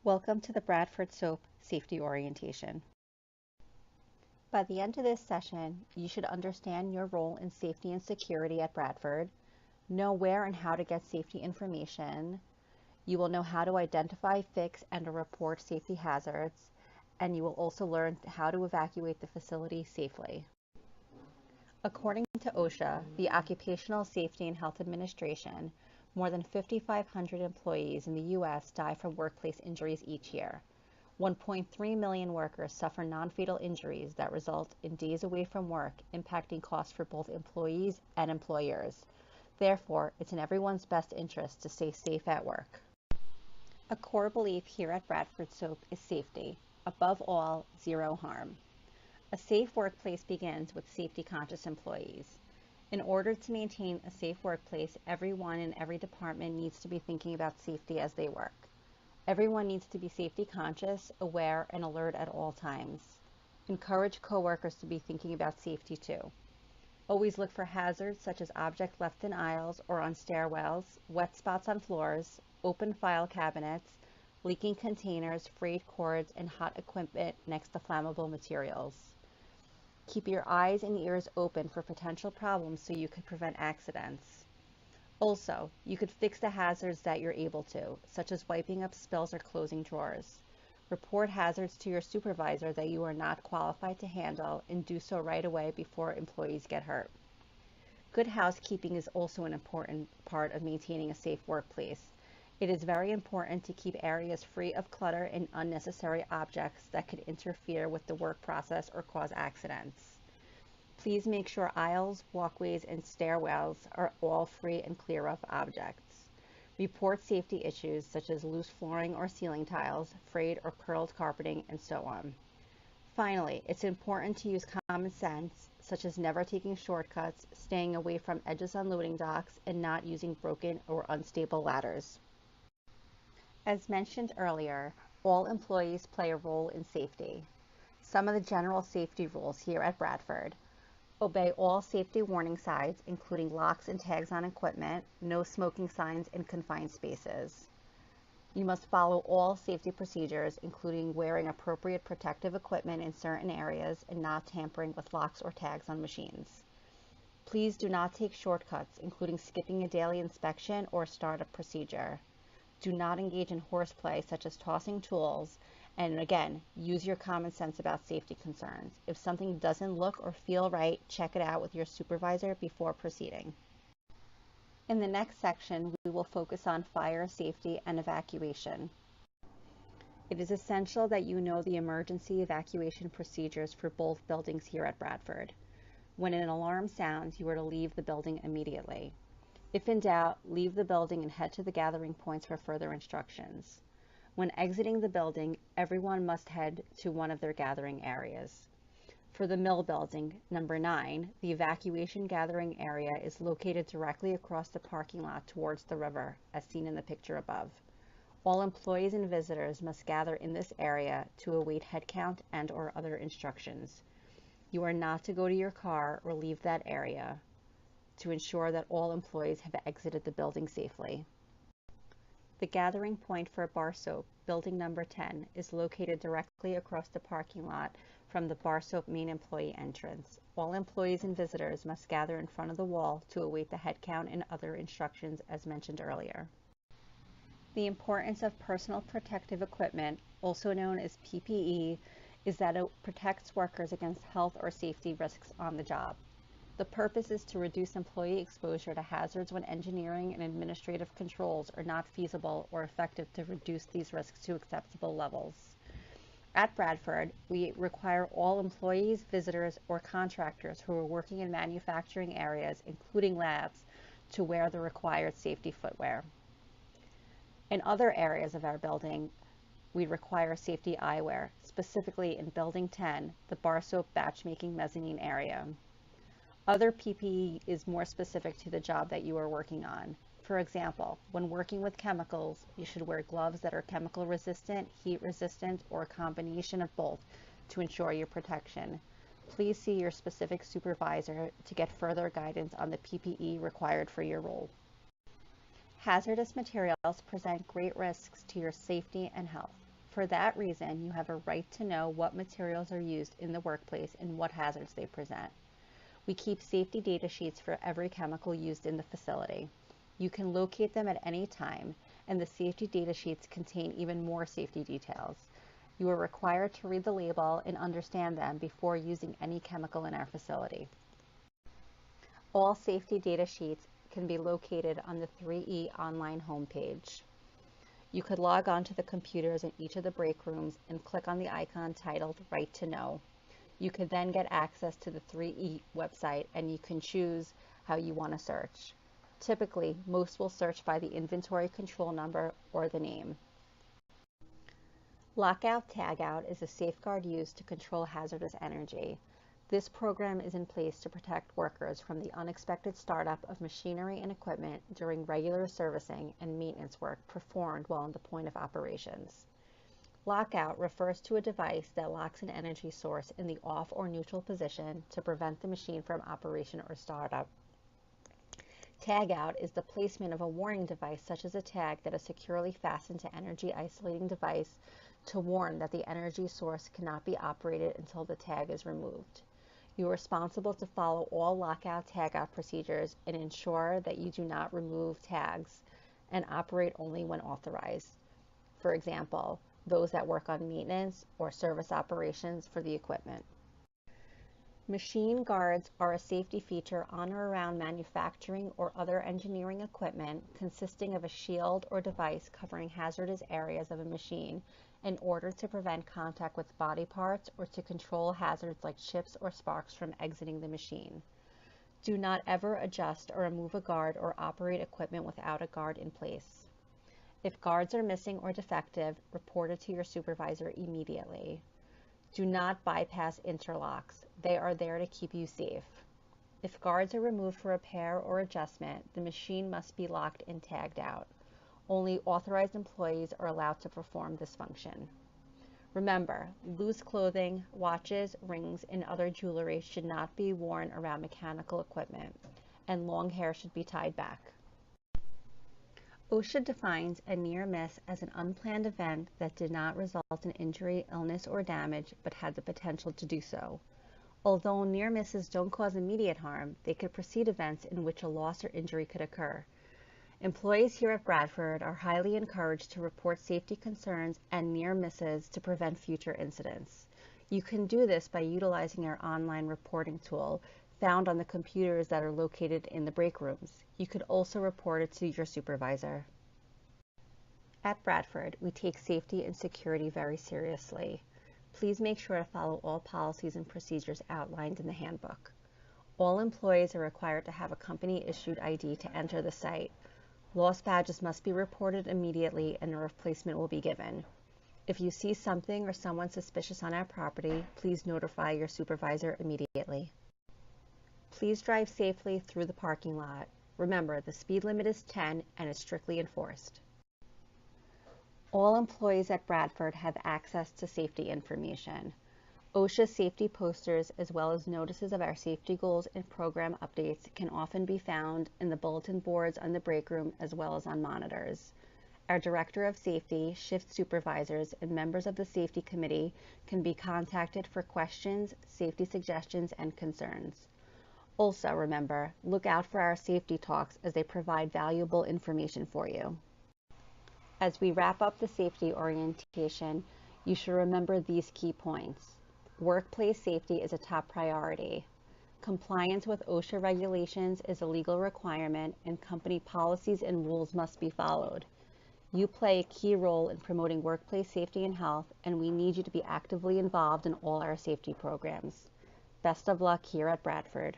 Welcome to the Bradford Soap Safety Orientation. By the end of this session, you should understand your role in safety and security at Bradford, know where and how to get safety information, you will know how to identify, fix, and report safety hazards, and you will also learn how to evacuate the facility safely. According to OSHA, the Occupational Safety and Health Administration, more than 5,500 employees in the U.S. die from workplace injuries each year. 1.3 million workers suffer non-fatal injuries that result in days away from work, impacting costs for both employees and employers. Therefore, it's in everyone's best interest to stay safe at work. A core belief here at Bradford Soap is safety. Above all, zero harm. A safe workplace begins with safety-conscious employees. In order to maintain a safe workplace, everyone in every department needs to be thinking about safety as they work. Everyone needs to be safety conscious, aware, and alert at all times. Encourage coworkers to be thinking about safety too. Always look for hazards such as objects left in aisles or on stairwells, wet spots on floors, open file cabinets, leaking containers, frayed cords, and hot equipment next to flammable materials. Keep your eyes and ears open for potential problems so you can prevent accidents. Also, you could fix the hazards that you're able to, such as wiping up spills or closing drawers. Report hazards to your supervisor that you are not qualified to handle and do so right away before employees get hurt. Good housekeeping is also an important part of maintaining a safe workplace. It is very important to keep areas free of clutter and unnecessary objects that could interfere with the work process or cause accidents. Please make sure aisles, walkways, and stairwells are all free and clear of objects. Report safety issues such as loose flooring or ceiling tiles, frayed or curled carpeting, and so on. Finally, it's important to use common sense, such as never taking shortcuts, staying away from edges on loading docks, and not using broken or unstable ladders. As mentioned earlier, all employees play a role in safety. Some of the general safety rules here at Bradford: obey all safety warning signs, including locks and tags on equipment, no smoking signs in confined spaces. You must follow all safety procedures, including wearing appropriate protective equipment in certain areas and not tampering with locks or tags on machines. Please do not take shortcuts, including skipping a daily inspection or startup procedure. Do not engage in horseplay, such as tossing tools, and again, use your common sense about safety concerns. If something doesn't look or feel right, check it out with your supervisor before proceeding. In the next section, we will focus on fire safety and evacuation. It is essential that you know the emergency evacuation procedures for both buildings here at Bradford. When an alarm sounds, you are to leave the building immediately. If in doubt, leave the building and head to the gathering points for further instructions. When exiting the building, everyone must head to one of their gathering areas. For the mill building, number 9, the evacuation gathering area is located directly across the parking lot towards the river, as seen in the picture above. All employees and visitors must gather in this area to await head count and/or other instructions. You are not to go to your car or leave that area to ensure that all employees have exited the building safely. The gathering point for Bar Soap, building number 10, is located directly across the parking lot from the Bar Soap main employee entrance. All employees and visitors must gather in front of the wall to await the head count and other instructions as mentioned earlier. The importance of personal protective equipment, also known as PPE, is that it protects workers against health or safety risks on the job. The purpose is to reduce employee exposure to hazards when engineering and administrative controls are not feasible or effective to reduce these risks to acceptable levels. At Bradford, we require all employees, visitors, or contractors who are working in manufacturing areas, including labs, to wear the required safety footwear. In other areas of our building, we require safety eyewear, specifically in Building 10, the Bar Soap batch making mezzanine area. Other PPE is more specific to the job that you are working on. For example, when working with chemicals, you should wear gloves that are chemical resistant, heat resistant, or a combination of both to ensure your protection. Please see your specific supervisor to get further guidance on the PPE required for your role. Hazardous materials present great risks to your safety and health. For that reason, you have a right to know what materials are used in the workplace and what hazards they present. We keep safety data sheets for every chemical used in the facility. You can locate them at any time, and the safety data sheets contain even more safety details. You are required to read the label and understand them before using any chemical in our facility. All safety data sheets can be located on the 3E online homepage. You could log on to the computers in each of the break rooms and click on the icon titled Right to Know. You could then get access to the 3E website and you can choose how you want to search. Typically, most will search by the inventory control number or the name. Lockout Tagout is a safeguard used to control hazardous energy. This program is in place to protect workers from the unexpected startup of machinery and equipment during regular servicing and maintenance work performed while on the point of operations. Lockout refers to a device that locks an energy source in the off or neutral position to prevent the machine from operation or startup. Tagout is the placement of a warning device such as a tag that is securely fastened to energy isolating device to warn that the energy source cannot be operated until the tag is removed. You are responsible to follow all lockout tagout procedures and ensure that you do not remove tags and operate only when authorized. For example, those that work on maintenance or service operations for the equipment. Machine guards are a safety feature on or around manufacturing or other engineering equipment consisting of a shield or device covering hazardous areas of a machine in order to prevent contact with body parts or to control hazards like chips or sparks from exiting the machine. Do not ever adjust or remove a guard or operate equipment without a guard in place. If guards are missing or defective, report it to your supervisor immediately. Do not bypass interlocks. They are there to keep you safe. If guards are removed for repair or adjustment, the machine must be locked and tagged out. Only authorized employees are allowed to perform this function. Remember, loose clothing, watches, rings, and other jewelry should not be worn around mechanical equipment, and long hair should be tied back. OSHA defines a near miss as an unplanned event that did not result in injury, illness, or damage, but had the potential to do so. Although near misses don't cause immediate harm, they could precede events in which a loss or injury could occur. Employees here at Bradford are highly encouraged to report safety concerns and near misses to prevent future incidents. You can do this by utilizing our online reporting tool found on the computers that are located in the break rooms. You could also report it to your supervisor. At Bradford, we take safety and security very seriously. Please make sure to follow all policies and procedures outlined in the handbook. All employees are required to have a company-issued ID to enter the site. Lost badges must be reported immediately and a replacement will be given. If you see something or someone suspicious on our property, please notify your supervisor immediately. Please drive safely through the parking lot. Remember, the speed limit is 10 and is strictly enforced. All employees at Bradford have access to safety information. OSHA safety posters, as well as notices of our safety goals and program updates, can often be found in the bulletin boards on the break room as well as on monitors. Our Director of Safety, shift supervisors, and members of the Safety Committee can be contacted for questions, safety suggestions, and concerns. Also, remember, look out for our safety talks as they provide valuable information for you. As we wrap up the safety orientation, you should remember these key points. Workplace safety is a top priority. Compliance with OSHA regulations is a legal requirement, and company policies and rules must be followed. You play a key role in promoting workplace safety and health, and we need you to be actively involved in all our safety programs. Best of luck here at Bradford.